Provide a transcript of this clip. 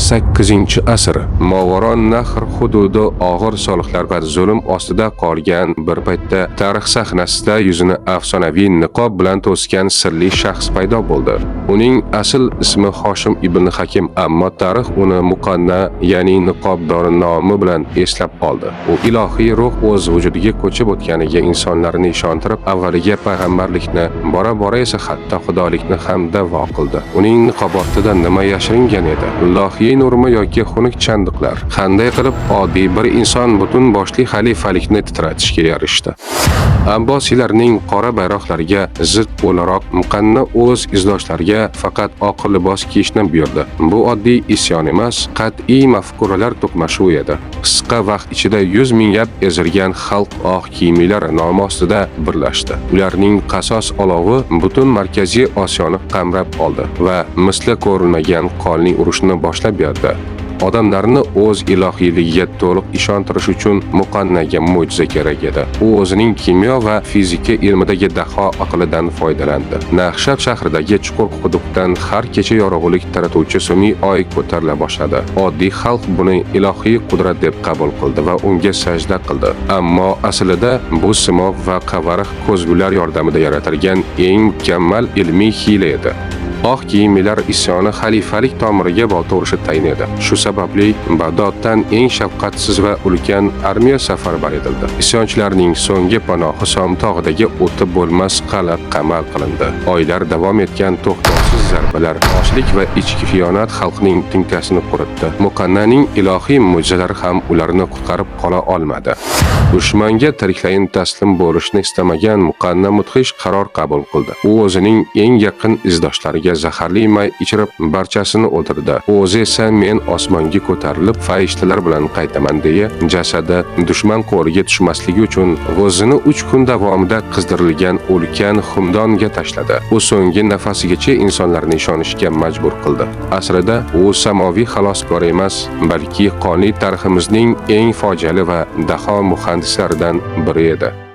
8-asr Mavaro Nahr hududi og'ir soliqlar va zulm ostida qolgan bir paytda tarix sahnasida yuzini afsonaviy niqob bilan to'sgan sirli shaxs paydo bo'ldi. Uning asl ismi Hoshim ibn Hakim, ammo tarix uni Muqanna, ya'ni niqobdor nomi bilan eslab qoldi. U ilohiy ruh o'z vujudiga ko'chib o'tganiga insonlarni ishontirib, avvaliga payg'ambarlikni, bora-bora esa hatto xudolikni ham da'vo qildi. Uning niqobotida nima yashiringan edi? Ilohiy nurmi yoki xunuk chandiqlar? Qanday qilib oddiy bir inson butun boshli xalifalikni titratishga erishdi? Abbosiylarning qora bayroqlariga zid o'laroq Muqanna o'z izdoshlariga faqat oq libos kiyishni buyurdi. Bu oddiy isyon emas, qat'iy mafkuralar to'qnashuvi edi. Qisqa vaqt ichida 100 minglab ezilgan xalq oq kiyimlilar nomi ostida birlashdi. Ularning qasos olovi butun Markaziy Osiyoni qamrab oldi va misli ko'rilmagan qonli urushni boshlab berdi. Odamlarni o'z ilohiyligiga to'liq ishontirish uchun Muqannaga mo'jiza kerak edi. U o'zining kimyo va fizika ilmidagi daho aqlidan foydalandi. Naqshab shahridagi chuqur quduqdan har kecha yorug'lik taratuvchi sun'iy oy ko'tarila boshladi. Oddiy xalq buni ilohiy qudrat deb qabul qildi va unga sajda qildi. Ammo aslida bu simov va qavariq ko'zgular yordamida yaratilgan eng mukammal ilmiy hiyla edi. Oq kiyimlilar isyoni xalifalik tomiriga botovurishi tayin edi. Shu sababli Bag'doddan eng shafqatsiz va ulkan armiya safarbar etildi. Isyonchilarning so'nggi panohi Som tog'idagi o'ti bo'lmas qal'a qamal qilindi. Oylar davom etgan to'xtovsiz zarbalar, ochlik va ichki xiyonat xalqning tinkasini quritdi. Muqannaning ilohiy mo'jizalari ham ularni qutqarib qola olmadi. Dushmanga tiriklayin taslim bo'lishni istamagan Muqanna mudhish qaror qabul qildi. U o'zining eng yaqin izdoshlariga zaharli may ichirib barchasini o'ldirdi. O'zi esa men osmonga ko'tarilib farishtalar bilan qaytaman deya jasadi dushman qo'liga tushmasligi uchun o'zini 3 kun davomida qizdirilgan ulkan xumdonga tashladi. U so'nggi nafasigacha insonlarni ishonishga majbur qildi. Aslida u samoviy xaloskor emas, balki qonli tariximizning eng fojiali va daho muhandislaridan biri edi.